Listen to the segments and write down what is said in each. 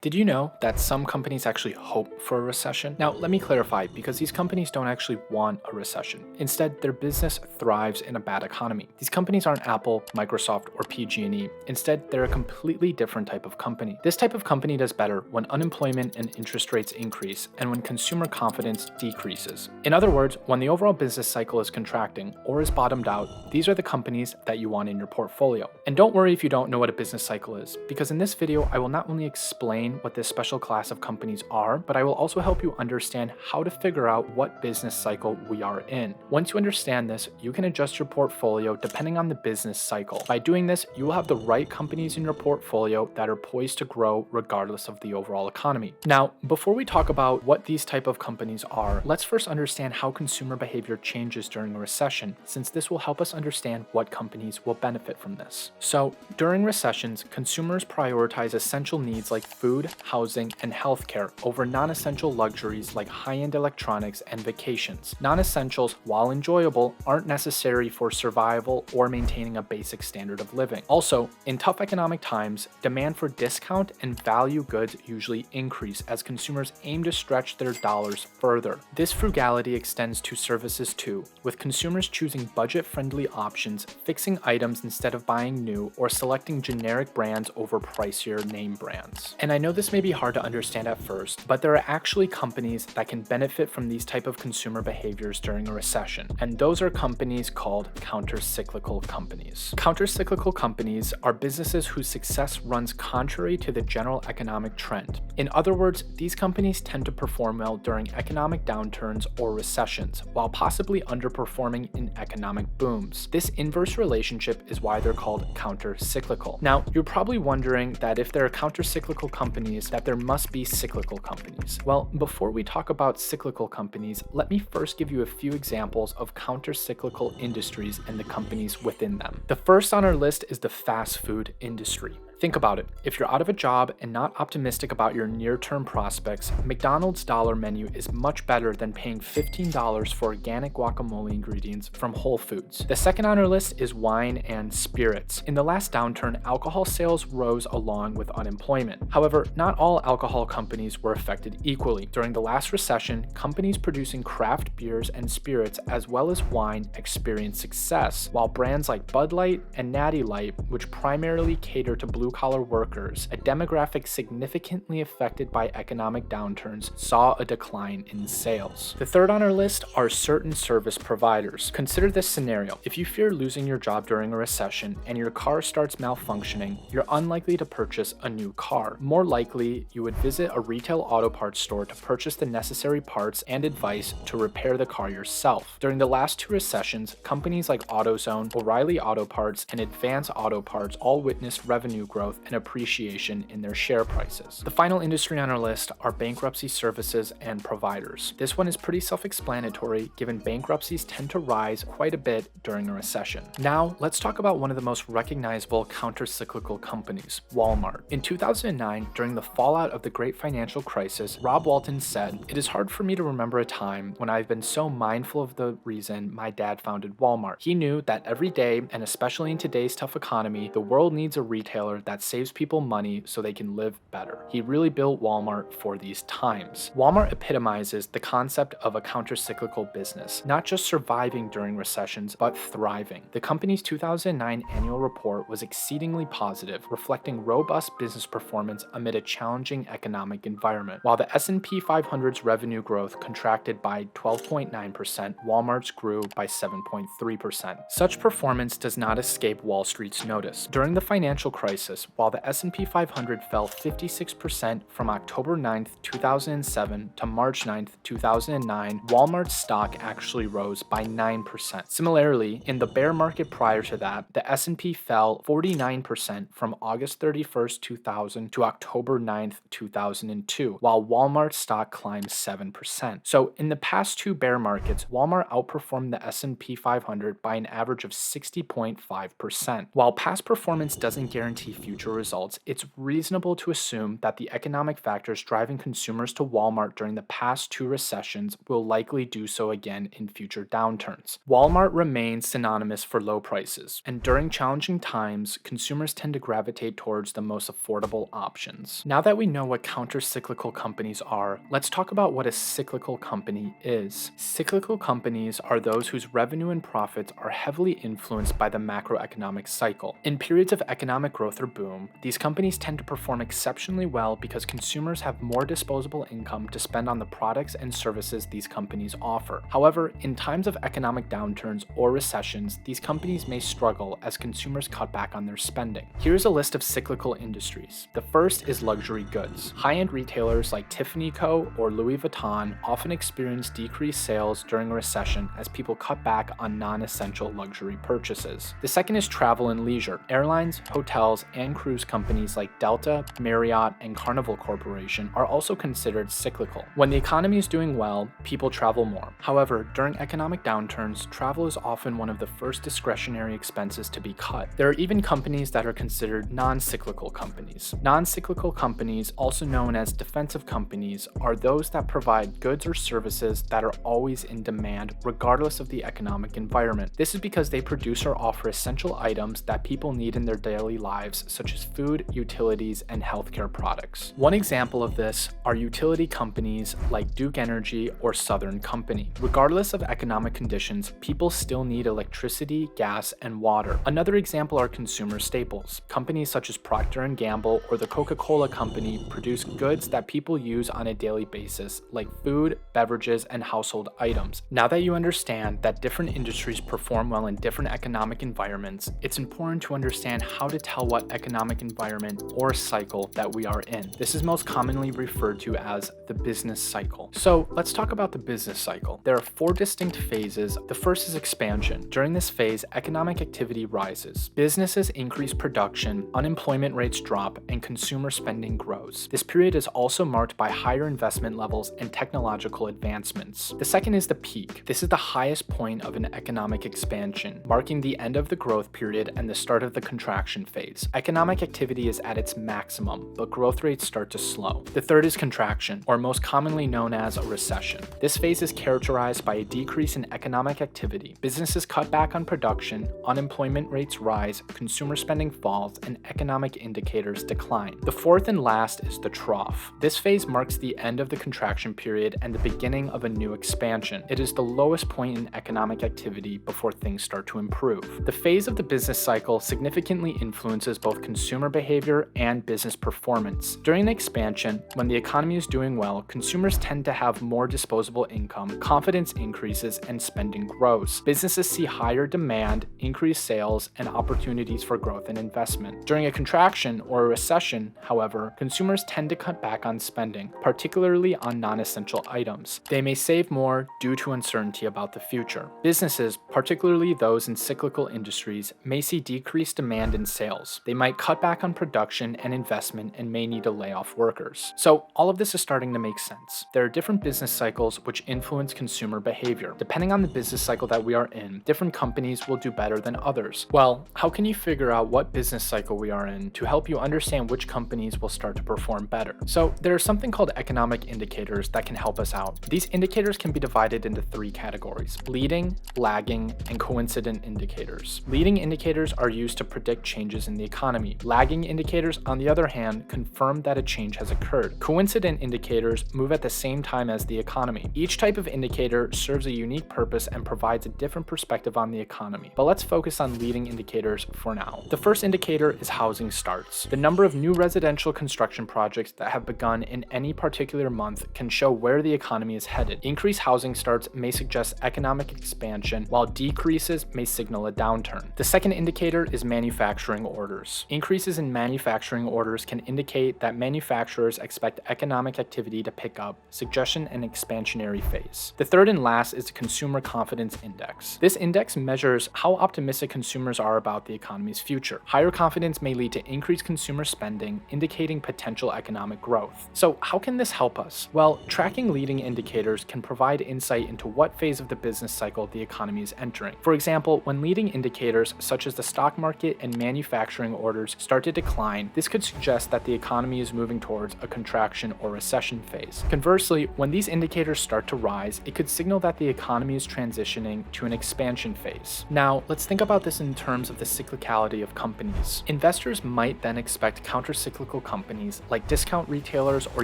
Did you know that some companies actually hope for a recession? Now, let me clarify, because these companies don't actually want a recession. Instead, their business thrives in a bad economy. These companies aren't Apple, Microsoft, or PG&E. Instead, they're a completely different type of company. This type of company does better when unemployment and interest rates increase and when consumer confidence decreases. In other words, when the overall business cycle is contracting or is bottomed out, these are the companies that you want in your portfolio. And don't worry if you don't know what a business cycle is, because in this video, I will not only explain what this special class of companies are, but I will also help you understand how to figure out what business cycle we are in. Once you understand this, you can adjust your portfolio depending on the business cycle. By doing this, you will have the right companies in your portfolio that are poised to grow regardless of the overall economy. Now, before we talk about what these type of companies are, let's first understand how consumer behavior changes during a recession, since this will help us understand what companies will benefit from this. So, during recessions, consumers prioritize essential needs like food, housing, and healthcare over non-essential luxuries like high-end electronics and vacations. Non-essentials, while enjoyable, aren't necessary for survival or maintaining a basic standard of living. Also, in tough economic times, demand for discount and value goods usually increase as consumers aim to stretch their dollars further. This frugality extends to services too, with consumers choosing budget-friendly options, fixing items instead of buying new, or selecting generic brands over pricier name brands. And I know this may be hard to understand at first, but there are actually companies that can benefit from these type of consumer behaviors during a recession, and those are companies called countercyclical companies. Countercyclical companies are businesses whose success runs contrary to the general economic trend. In other words, these companies tend to perform well during economic downturns or recessions, while possibly underperforming in economic booms. This inverse relationship is why they're called countercyclical. Now, you're probably wondering that if there are countercyclical companies, that there must be cyclical companies. Well, before we talk about cyclical companies, let me first give you a few examples of countercyclical industries and the companies within them. The first on our list is the fast food industry. Think about it. If you're out of a job and not optimistic about your near-term prospects, McDonald's dollar menu is much better than paying $15 for organic guacamole ingredients from Whole Foods. The second on our list is wine and spirits. In the last downturn, alcohol sales rose along with unemployment. However, not all alcohol companies were affected equally. During the last recession, companies producing craft beers and spirits as well as wine experienced success, while brands like Bud Light and Natty Light, which primarily cater to blue-collar workers, a demographic significantly affected by economic downturns, saw a decline in sales. The third on our list are certain service providers. Consider this scenario. If you fear losing your job during a recession and your car starts malfunctioning, you're unlikely to purchase a new car. More likely, you would visit a retail auto parts store to purchase the necessary parts and advice to repair the car yourself. During the last two recessions, companies like AutoZone, O'Reilly Auto Parts, and Advance Auto Parts all witnessed revenue growth and appreciation in their share prices. The final industry on our list are bankruptcy services and providers. This one is pretty self-explanatory, given bankruptcies tend to rise quite a bit during a recession. Now, let's talk about one of the most recognizable countercyclical companies, Walmart. In 2009, during the fallout of the Great Financial Crisis, Rob Walton said, "It is hard for me to remember a time when I've been so mindful of the reason my dad founded Walmart. He knew that every day, and especially in today's tough economy, the world needs a retailer that saves people money so they can live better. He really built Walmart for these times." Walmart epitomizes the concept of a countercyclical business, not just surviving during recessions, but thriving. The company's 2009 annual report was exceedingly positive, reflecting robust business performance amid a challenging economic environment. While the S&P 500's revenue growth contracted by 12.9%, Walmart's grew by 7.3%. Such performance does not escape Wall Street's notice. During the financial crisis, while the S&P 500 fell 56% from October 9th, 2007 to March 9th, 2009, Walmart's stock actually rose by 9%. Similarly, in the bear market prior to that, the S&P fell 49% from August 31st, 2000 to October 9th, 2002, while Walmart's stock climbed 7%. So in the past two bear markets, Walmart outperformed the S&P 500 by an average of 60.5%. While past performance doesn't guarantee future future results, it's reasonable to assume that the economic factors driving consumers to Walmart during the past 2 recessions will likely do so again in future downturns. Walmart remains synonymous for low prices, and during challenging times, consumers tend to gravitate towards the most affordable options. Now that we know what countercyclical companies are, let's talk about what a cyclical company is. Cyclical companies are those whose revenue and profits are heavily influenced by the macroeconomic cycle. In periods of economic growth or boom, these companies tend to perform exceptionally well because consumers have more disposable income to spend on the products and services these companies offer. However, in times of economic downturns or recessions, these companies may struggle as consumers cut back on their spending. Here's a list of cyclical industries. The first is luxury goods. High-end retailers like Tiffany Co. or Louis Vuitton often experience decreased sales during a recession as people cut back on non-essential luxury purchases. The second is travel and leisure. Airlines, hotels, and cruise companies like Delta, Marriott, and Carnival Corporation are also considered cyclical. When the economy is doing well, people travel more. However, during economic downturns, travel is often one of the first discretionary expenses to be cut. There are even companies that are considered non-cyclical companies. Non-cyclical companies, also known as defensive companies, are those that provide goods or services that are always in demand regardless of the economic environment. This is because they produce or offer essential items that people need in their daily lives, such as food, utilities, and healthcare products. One example of this are utility companies like Duke Energy or Southern Company. Regardless of economic conditions, people still need electricity, gas, and water. Another example are consumer staples. Companies such as Procter & Gamble or the Coca-Cola Company produce goods that people use on a daily basis, like food, beverages, and household items. Now that you understand that different industries perform well in different economic environments, it's important to understand how to tell what economic environment or cycle that we are in. This is most commonly referred to as the business cycle. So let's talk about the business cycle. There are 4 distinct phases. The first is expansion. During this phase, economic activity rises. Businesses increase production, unemployment rates drop, and consumer spending grows. This period is also marked by higher investment levels and technological advancements. The second is the peak. This is the highest point of an economic expansion, marking the end of the growth period and the start of the contraction phase. Economic activity is at its maximum, but growth rates start to slow. The third is contraction, or most commonly known as a recession. This phase is characterized by a decrease in economic activity. Businesses cut back on production, unemployment rates rise, consumer spending falls, and economic indicators decline. The fourth and last is the trough. This phase marks the end of the contraction period and the beginning of a new expansion. It is the lowest point in economic activity before things start to improve. The phase of the business cycle significantly influences both consumer behavior and business performance. During the expansion, when the economy is doing well, consumers tend to have more disposable income, confidence increases, and spending grows. Businesses see higher demand, increased sales, and opportunities for growth and investment. During a contraction or a recession, however, consumers tend to cut back on spending, particularly on non-essential items. They may save more due to uncertainty about the future. Businesses, particularly those in cyclical industries, may see decreased demand in sales. They might cut back on production and investment and may need to lay off workers. So all of this is starting to make sense. There are different business cycles which influence consumer behavior. Depending on the business cycle that we are in, different companies will do better than others. Well, how can you figure out what business cycle we are in to help you understand which companies will start to perform better? So there are something called economic indicators that can help us out. These indicators can be divided into 3 categories: leading, lagging, and coincident indicators. Leading indicators are used to predict changes in the economy. Lagging indicators, on the other hand, confirm that a change has occurred. Coincident indicators move at the same time as the economy. Each type of indicator serves a unique purpose and provides a different perspective on the economy. But let's focus on leading indicators for now. The first indicator is housing starts. The number of new residential construction projects that have begun in any particular month can show where the economy is headed. Increased housing starts may suggest economic expansion, while decreases may signal a downturn. The second indicator is manufacturing orders. Increases in manufacturing orders can indicate that manufacturers expect economic activity to pick up, suggesting an expansionary phase. The third and last is the Consumer Confidence Index. This index measures how optimistic consumers are about the economy's future. Higher confidence may lead to increased consumer spending, indicating potential economic growth. So how can this help us? Well, tracking leading indicators can provide insight into what phase of the business cycle the economy is entering. For example, when leading indicators such as the stock market and manufacturing orders orders start to decline, this could suggest that the economy is moving towards a contraction or recession phase. Conversely, when these indicators start to rise, it could signal that the economy is transitioning to an expansion phase. Now, let's think about this in terms of the cyclicality of companies. Investors might then expect countercyclical companies like discount retailers or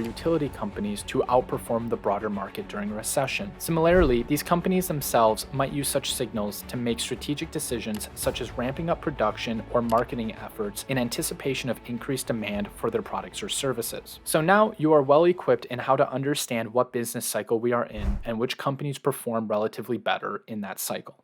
utility companies to outperform the broader market during a recession. Similarly, these companies themselves might use such signals to make strategic decisions such as ramping up production or marketing efforts in anticipation of increased demand for their products or services. So now you are well equipped in how to understand what business cycle we are in and which companies perform relatively better in that cycle.